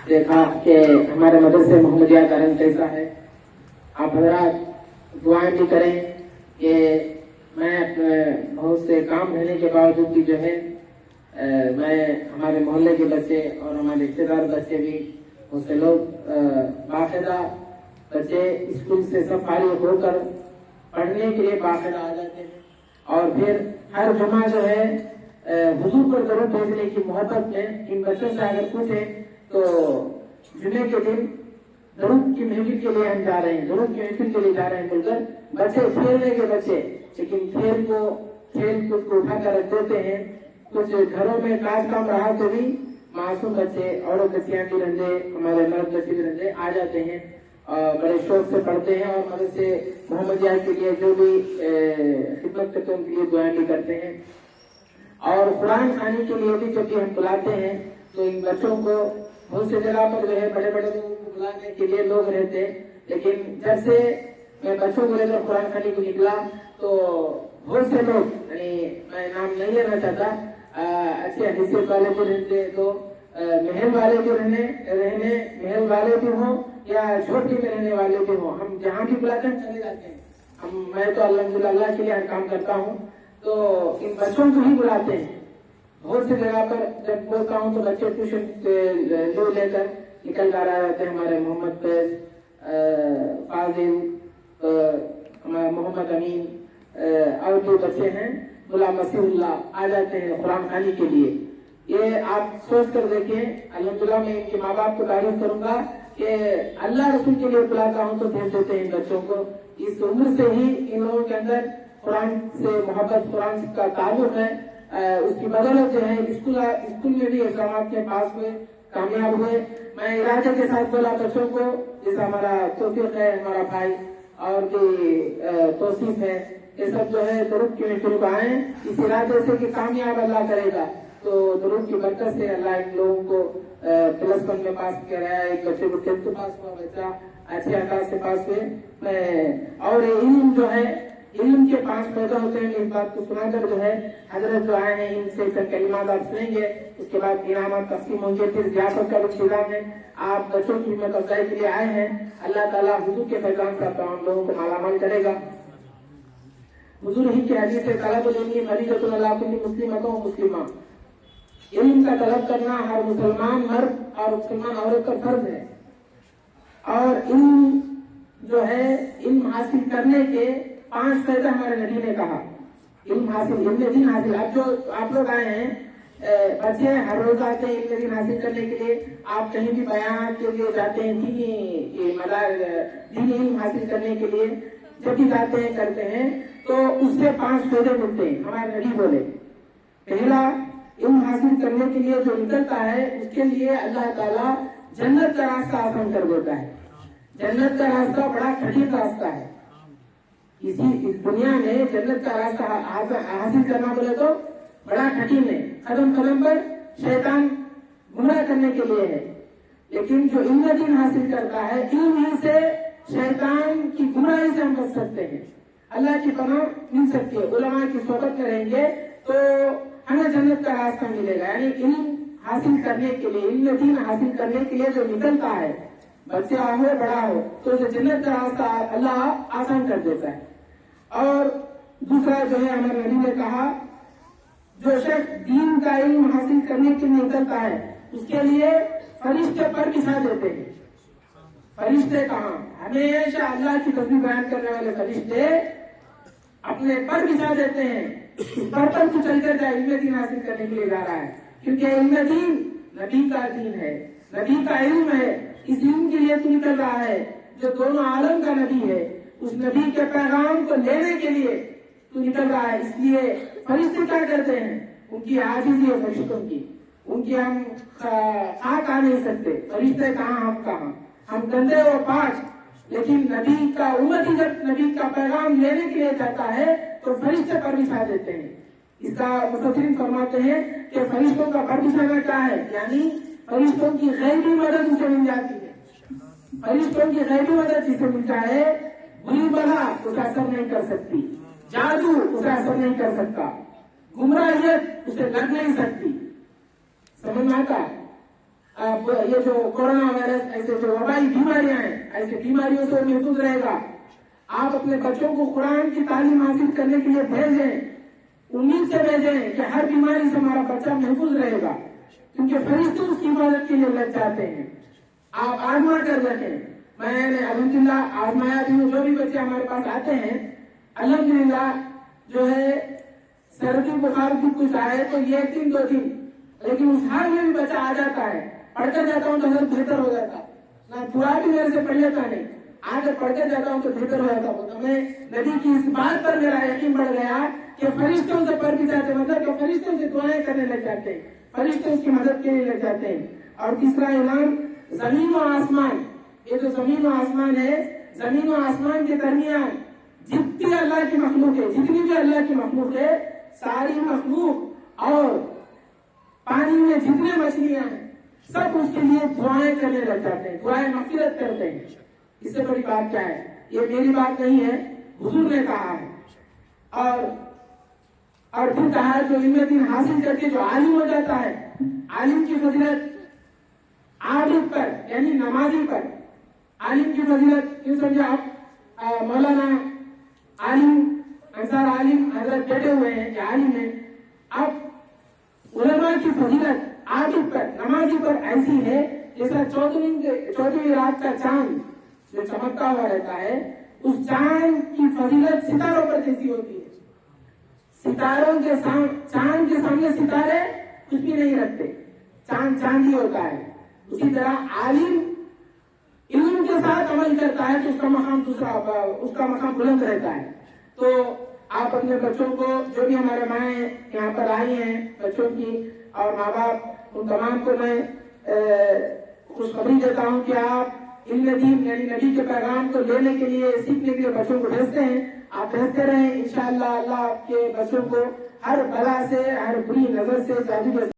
دیکھا کہ ہمارے مدرسے محمدیہ کا رنگ کیسا ہے. آپ حضرات دعائیں بھی کریں کہ میں بہت سے کام رہنے کے باوجود بھی جو ہے میں ہمارے محلے کے بچے اور ہمارے رشتے دار بچے بھی بہت سے لوگ باقاعدہ بچے اسکول سے سب فارغ ہو کر پڑھنے کے لیے باقاعدہ آ جاتے ہیں اور پھر ہر جمعہ جو ہے حضور پر درود بھیجنے کی محبت میں ان بچوں سے اگر پوچھے تو جمعے کے دن درود کی محفل کے لیے ہم جا رہے ہیں, درود کی محفل کے لیے جا رہے ہیں بول کر بچے کھیلنے کے بچے, لیکن کھیل کو اٹھا کر رکھ دیتے ہیں. کچھ گھروں میں کام رہا تو بھی معصوم بچے, عورت بچیاں بھی رنجے, ہمارے مرد بچے بھی رنجے آ جاتے ہیں, بڑے شوق سے پڑھتے ہیں اور مدرسے محمدیہ کے لیے جو بھی خدمت کرتے ہیں ان کے لیے دعائیں بھی کرتے ہیں. اور قرآن خوانی کے لیے بھی جب بھی ہم بلاتے ہیں تو ان بچوں کو بہت سی جگہ پر جو ہے بڑے بڑے لوگوں کو بلانے کے لیے لوگ رہتے ہیں, لیکن جب سے میں بچوں کو لے کر قرآن خوانی کو نکلا تو بہت سے لوگ, یعنی میں نام نہیں لینا چاہتا, اچھے حیثیت والے بھی رہتے تو محل والے بھی رہنے محل والے بھی ہوں یا چھوٹی میں رہنے والے بھی ہوں, ہم جہاں بھی بلاتے ہیں چلے جاتے ہیں. میں تو الحمدللہ اللہ کے لیے ہر کام کرتا ہوں تو ان بچوں کو ہی بلاتے ہیں. بہت سی جگہ پر جب بولتا ہوں تو بچے ٹیوشن لے کر نکل کر آ جاتے ہیں. ہمارے محمد فیض, فاضل, محمد امین اور جو بچے ہیں غلام مسیح اللہ آ جاتے ہیں قرآن خوانی کے لیے. یہ آپ سوچ کر دیکھیں, الحمدللہ میں ان کے ماں باپ کو تعریف کروں گا کہ اللہ رسول کے لیے بلاتا ہوں تو بھیج دیتے ہیں ان بچوں کو. اس عمر سے ہی ان لوگوں کے اندر قرآن سے محبت, قرآن کا تعلق ہے. اس کی بدولت جو ہے اسکول میں بھی اقدامات کے پاس ہوئے, کامیاب ہوئے. میں ارادے کے ساتھ بولا بچوں کو, جیسا ہمارا توفیق ہے, ہمارا بھائی اور بھی توصیف ہے, یہ سب جو ہے درود کی محفل کو آئیں اس ارادے سے کہ کامیاب اللہ کرے گا. تو درود کی برکت سے اللہ ان لوگوں کو +1 میں پاس کرایا, ایک بچے کو 10th پاس ہوا بچہ اچھے انداز سے پاس ہوئے. اور علم جو ہے, علم کے 5 پیدا ہوتے ہیں. اس بات کو سنا کر جو ہے حضرت جو آئے ہیں ان سے چند کلمات آپ سنیں گے, اس کے بعد انعامات تقسیم ہوں گے. پھر ضیافت کا انتظام ہے. آپ بچوں کی ہمت افزائی کے لیے آئے ہیں, اللہ تعالیٰ حضور کے پیغام کا تمام لوگوں کو مالا مال کرے گا. حضور ہی کی حدیث ہے, طلب العلم فریضۃ علی کل مسلمۃ و مسلمہ, علم کا طلب کرنا ہر مسلمان مرد اور مسلمان عورت کا فرض ہے. اور علم جو ہے علم حاصل کرنے کے 5 فائدے ہمارے نبی نے کہا. علم حاصل, علم دین حاصل. اب جو آپ لوگ آئے ہیں بچے ہر روز آتے ہیں علم دین حاصل کرنے کے لیے. آپ کہیں بھی بیان کے لیے جاتے ہیں, دینی علم حاصل کرنے کے لیے جب بھی جاتے ہیں کرتے ہیں تو اس سے 5 فائدے ملتے ہیں. ہمارے نبی بولے, پہلا علم حاصل کرنے کے لیے جو نکلتا ہے اس کے لیے اللہ تعالیٰ جنت کا راستہ آسان کر دیتا ہے. جنت کا راستہ بڑا کٹھن راستہ ہے. اس دنیا میں جنت کا راستہ حاصل کرنا بولے تو بڑا کٹھن ہے. قدم قدم پر شیطان گمراہ کرنے کے لیے ہے, لیکن جو علم دین حاصل کرتا ہے علم ہی سے شیطان کی گمراہی سے ہم بچ سکتے ہیں, اللہ کی پناہ مل سکتی ہے. علماء کی صحبت میں رہیں گے تو ہمیں جنت کا راستہ ملے گا. یعنی علم حاصل کرنے کے لیے, علم دین حاصل کرنے کے لیے جو نکلتا ہے, بچہ ہو بڑا ہو, تو اسے جنت کا راستہ اللہ آسان کر دیتا ہے. اور دوسرا جو ہے ہمارے نبی نے کہا, جو شخص دین کا علم حاصل کرنے کے لیے نکلتا ہے اس کے لیے فرشتے پر بچھا دیتے ہیں. فرشتے کہاں, ہمیشہ اللہ کی تسبیح بیان کرنے والے فرشتے اپنے پر بچھا دیتے ہیں. پر تو چل کر جائے, علم دین حاصل کرنے کے لیے جا رہا ہے, کیونکہ علم دین نبی کا دین ہے, نبی کا علم ہے. اس علم کے لیے تو نکل رہا ہے جو دونوں عالم کا نبی ہے, اس نبی کے پیغام کو لینے کے لیے تو نکل رہا ہے. اس لیے فرشتے کیا کرتے ہیں, ان کی عاجزی ہے فرشتوں کی, ان کی ہم خاک آ نہیں سکتے. فرشتے کہاں, ہم کہاں, ہم گندے اور پاک. لیکن نبی کا امت ہی جب نبی کا پیغام لینے کے لیے جاتا ہے تو فرشتے پر بچھا دیتے ہیں. اس کا مفسرین فرماتے ہیں کہ فرشتوں کا پر بچھانا کیا ہے, یعنی فرشتوں کی غیبی مدد اسے مل جاتی ہے. فرشتوں کی غیبی مدد جسے ملتا ہے, بری بلا اسے اثر نہیں کر سکتی, جادو اسے اثر نہیں کر سکتا, گمراہیت اسے لگ نہیں سکتی. سمجھ میں آتا, یہ جو کورونا وائرس ایسے جو وبائی بیماریاں ہیں ایسے بیماریوں سے محفوظ رہے گا. آپ اپنے بچوں کو قرآن کی تعلیم حاصل کرنے کے لیے بھیجیں, امید سے بھیجیں کہ ہر بیماری سے ہمارا بچہ محفوظ رہے گا, کیونکہ فرشتے اس کی حفاظت کے لیے لگ جاتے ہیں. آپ آزما کر رکھیں. میں نے الحمدللہ آزمایا بھی ہوں. جو بھی بچے ہمارے پاس آتے ہیں الحمدللہ جو ہے سردی بخار بھی کچھ آئے تو یہ 1 دن 2 دن, لیکن اس حال میں بھی بچہ آ جاتا ہے. پڑھتا جاتا ہوں تو حضرت بہتر ہو جاتا, نہ دعا بھی میرے سے پڑھ لیتا نہیں, آگے پڑھتے جاتا ہوں تو بہتر ہو جاتا ہوں. میں نبی کی اس بات پر میرا یقین بڑھ گیا کہ فرشتوں سے پڑھ بھی جاتے, مطلب کہ فرشتوں سے دعائیں کرنے لگ جاتے ہیں, فرشتے اس کی مدد کے لیے لگ جاتے ہیں. اور تیسرا اعلان, زمین و آسمان, یہ جو زمین و آسمان ہے, زمین و آسمان کے درمیان جتنی اللہ کی مخلوق ہے, جتنی بھی اللہ کی مخلوق ہے, ساری مخلوق اور پانی میں جتنے مچھلیاں ہیں سب اس کے لیے دعائیں کرنے لگ جاتے ہیں, دعائیں مغفرت کرتے ہیں. اس سے بڑی بات کیا ہے؟ یہ میری بات نہیں ہے, حضور نے کہا ہے. اور پھر کہا جو علم دین حاصل کر کے جو عالم ہو جاتا ہے, عالم کی فضیلت عابد پر یعنی نمازی پر, عالم کی فضیلت کیوں سمجھا آپ؟ مولانا عالم انصار عالم حضرت بیٹھے ہوئے ہیں کہ عالم ہے. اب علماء کی فضیلت عابد پر نمازی پر ایسی ہے جیسا 14ویں رات کا چاند جو چمکتا ہوا رہتا ہے, اس چاند کی فضیلت ستاروں پر جیسی ہوتی ہے. ستاروں کے چاند کے سامنے ستارے کچھ بھی نہیں رکھتے, چاند چاند ہی ہوتا ہے. اسی طرح عالم علم کے ساتھ عمل کرتا ہے تو اس کا مقام دوسرا, اس کا مقام بلند رہتا ہے. تو آپ اپنے بچوں کو, جو بھی ہمارے مائیں یہاں پر آئی ہیں بچوں کی اور ماں باپ, ان تمام کو میں خوشخبری دیتا ہوں کہ آپ علم دین یعنی نبی کے پیغام کو لینے کے لیے, سیکھنے کے لیے بچوں کو بھیجتے ہیں. آپ بھیجتے رہیں, انشاءاللہ اللہ آپ کے بچوں کو ہر بلا سے, ہر بری نظر سے, جادو